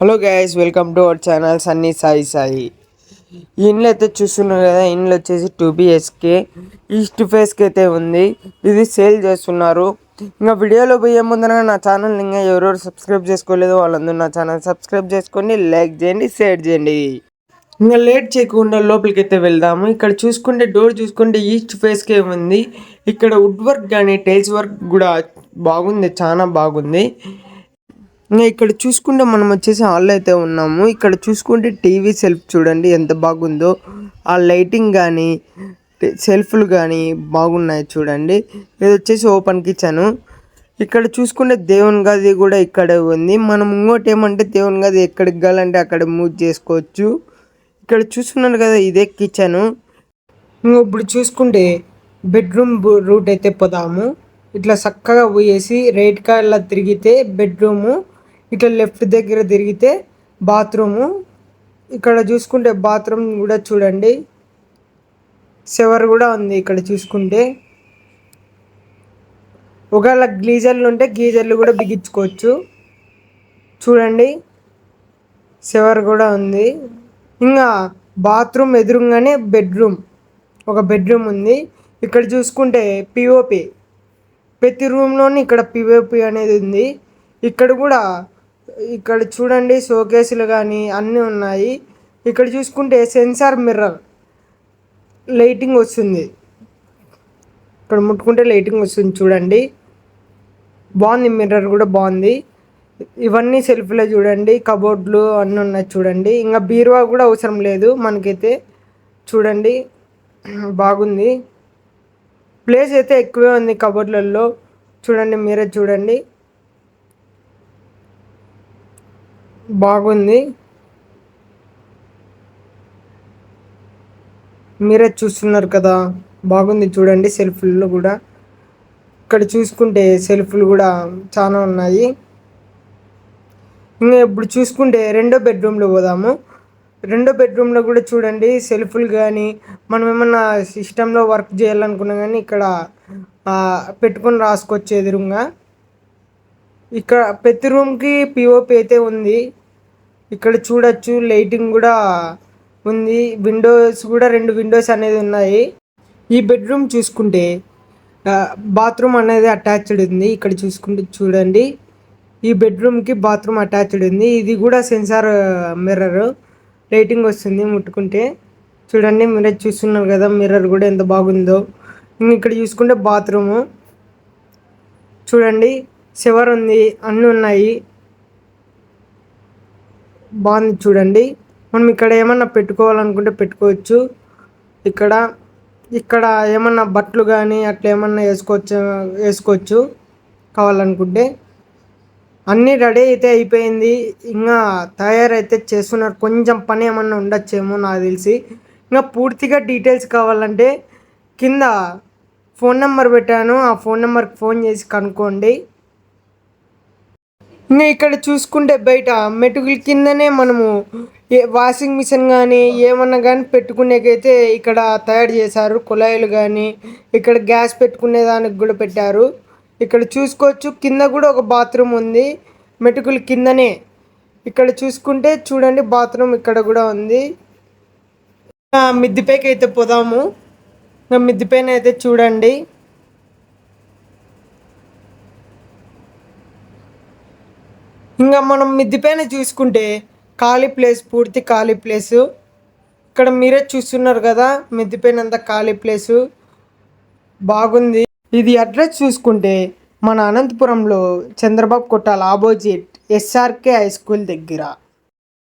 Hello guys, welcome to our channel Sunny Sai Sai. ఈ ఇండ్లు అయితే చూస్తున్నారు కదా, ఇండ్లు వచ్చేసి 2 BHK ఈస్ట్ ఫేస్కి అయితే ఉంది. ఇది సేల్ చేస్తున్నారు. ఇంకా వీడియోలో పోయే ముందర నా ఛానల్ ఇంకా ఎవరెవరు సబ్స్క్రైబ్ చేసుకోలేదో వాళ్ళందరూ నా ఛానల్ సబ్స్క్రైబ్ చేసుకోండి, లైక్ చేయండి, షేర్ చేయండి. ఇంకా లేట్ చేయకుండా లోపలికి అయితే వెళ్దాము. ఇక్కడ చూసుకుంటే డోర్ చూసుకుంటే ఈస్ట్ ఫేస్కే ఉంది. ఇక్కడ వుడ్ వర్క్ కానీ టైల్స్ వర్క్ కూడా బాగుంది, చాలా బాగుంది. ఇంకా ఇక్కడ చూసుకుంటే మనం వచ్చేసి హాల్లో అయితే ఉన్నాము. ఇక్కడ చూసుకుంటే టీవీ సెల్ఫ్ చూడండి ఎంత బాగుందో. ఆ లైటింగ్ కానీ సెల్ఫ్లు కానీ బాగున్నాయి చూడండి. ఇది వచ్చేసి ఓపెన్ కిచెన్. ఇక్కడ చూసుకుంటే దేవుని గది కూడా ఇక్కడే ఉంది. మనం ఇంకోటి ఏమంటే దేవుని గది ఎక్కడికి కావాలంటే అక్కడ మూవ్ చేసుకోవచ్చు. ఇక్కడ చూస్తున్నారు కదా, ఇదే కిచెన్. ఇప్పుడు చూసుకుంటే బెడ్రూమ్ రూట్ అయితే పోదాము. ఇట్లా చక్కగా పోయేసి రైట్ కార్లా తిరిగితే బెడ్రూము, ఇట్లా లెఫ్ట్ దగ్గర తిరిగితే బాత్రూము. ఇక్కడ చూసుకుంటే బాత్రూమ్ కూడా చూడండి, షవర్ కూడా ఉంది. ఇక్కడ చూసుకుంటే ఒకవేళ గీజర్లు ఉంటే గీజర్లు కూడా బిగించుకోవచ్చు చూడండి, షవర్ కూడా ఉంది. ఇంకా బాత్రూమ్ ఎదురుగానే బెడ్రూమ్, ఒక బెడ్రూమ్ ఉంది. ఇక్కడ చూసుకుంటే పిఓపి, ప్రతి రూమ్లోని ఇక్కడ పిఓపి అనేది ఉంది. ఇక్కడ కూడా ఇక్కడ చూడండి షోకేసులు కానీ అన్నీ ఉన్నాయి. ఇక్కడ చూసుకుంటే సెన్సార్ మిర్రర్, లైటింగ్ వస్తుంది. ఇక్కడ ముట్టుకుంటే లైటింగ్ వస్తుంది చూడండి, బాగుంది. మిర్రర్ కూడా బాగుంది. ఇవన్నీ సెల్ఫ్లో చూడండి, కబోర్డ్లు అన్నీ ఉన్నాయి చూడండి. ఇంకా బీరువా కూడా అవసరం లేదు మనకైతే చూడండి, బాగుంది. ప్లేస్ అయితే ఎక్కువే ఉంది కబోర్డ్లలో చూడండి, మీరే చూడండి, బాగుంది. మీరే చూస్తున్నారు కదా, బాగుంది చూడండి. సెల్ఫ్లు కూడా ఇక్కడ చూసుకుంటే సెల్ఫ్లు కూడా చాలా ఉన్నాయి. ఇంకా ఇప్పుడు చూసుకుంటే రెండో బెడ్రూమ్లో పోదాము. రెండో బెడ్రూమ్లో కూడా చూడండి సెల్ఫ్లు కానీ మనం ఏమన్నా సిస్టంలో వర్క్ చేయాలనుకున్నా కానీ ఇక్కడ పెట్టుకొని రాసుకోవచ్చు ఎదురుగా. ఇక్కడ ప్రతి రూమ్కి పిఓపి అయితే ఉంది. ఇక్కడ చూడొచ్చు లైటింగ్ కూడా ఉంది. విండోస్ కూడా 2 విండోస్ అనేది ఉన్నాయి. ఈ బెడ్రూమ్ చూసుకుంటే బాత్రూమ్ అనేది అటాచ్డ్ ఉంది. ఇక్కడ చూసుకుంటే చూడండి, ఈ బెడ్రూమ్కి బాత్రూమ్ అటాచ్డ్ ఉంది. ఇది కూడా సెన్సార్ మిర్రర్, లైటింగ్ వస్తుంది ముట్టుకుంటే చూడండి. మీరే చూస్తున్నారు కదా, మిర్రర్ కూడా ఎంత బాగుందో. ఇక్కడ చూసుకుంటే బాత్రూము చూడండి, షవర్ ఉంది, అన్నీ ఉన్నాయి, బాగుంది చూడండి. మనం ఇక్కడ ఏమన్నా పెట్టుకోవాలనుకుంటే పెట్టుకోవచ్చు. ఇక్కడ ఇక్కడ ఏమన్నా బట్టలు కానీ అట్లా ఏమన్నా వేసుకోవచ్చు కావాలనుకుంటే. అన్నీ రెడీ అయితే అయిపోయింది, ఇంకా తయారైతే చేస్తున్నారు. కొంచెం పని ఏమన్నా ఉండొచ్చేమో నాకు తెలిసి. ఇంకా పూర్తిగా డీటెయిల్స్ కావాలంటే కింద ఫోన్ నెంబర్ పెట్టాను, ఆ ఫోన్ నెంబర్కి ఫోన్ చేసి కనుక్కోండి. ఇంకా ఇక్కడ చూసుకుంటే బయట మెటుకుల కిందనే మనము వాషింగ్ మిషన్ కానీ ఏమన్నా కానీ పెట్టుకునేకైతే ఇక్కడ తయారు చేశారు. కుళాయిలు కానీ ఇక్కడ గ్యాస్ పెట్టుకునే దానికి కూడా పెట్టారు. ఇక్కడ చూసుకోవచ్చు కింద కూడా ఒక బాత్రూమ్ ఉంది, మెటుకుల కిందనే. ఇక్కడ చూసుకుంటే చూడండి బాత్రూమ్ ఇక్కడ కూడా ఉంది. మిద్దిపైకి అయితే పోదాము. ఇంకా మిద్దిపైన అయితే చూడండి, ఇంకా మనం మిద్దిపైన చూసుకుంటే ఖాళీ ప్లేస్, పూర్తి ఖాళీ ప్లేసు. ఇక్కడ మీరే చూస్తున్నారు కదా, మిద్దిపైన అంతా ఖాళీ ప్లేసు, బాగుంది. ఇది అడ్రస్ చూసుకుంటే మన అనంతపురంలో చంద్రబాబు కొట్టాల ఆపోజిట్ SRK హై స్కూల్ దగ్గర.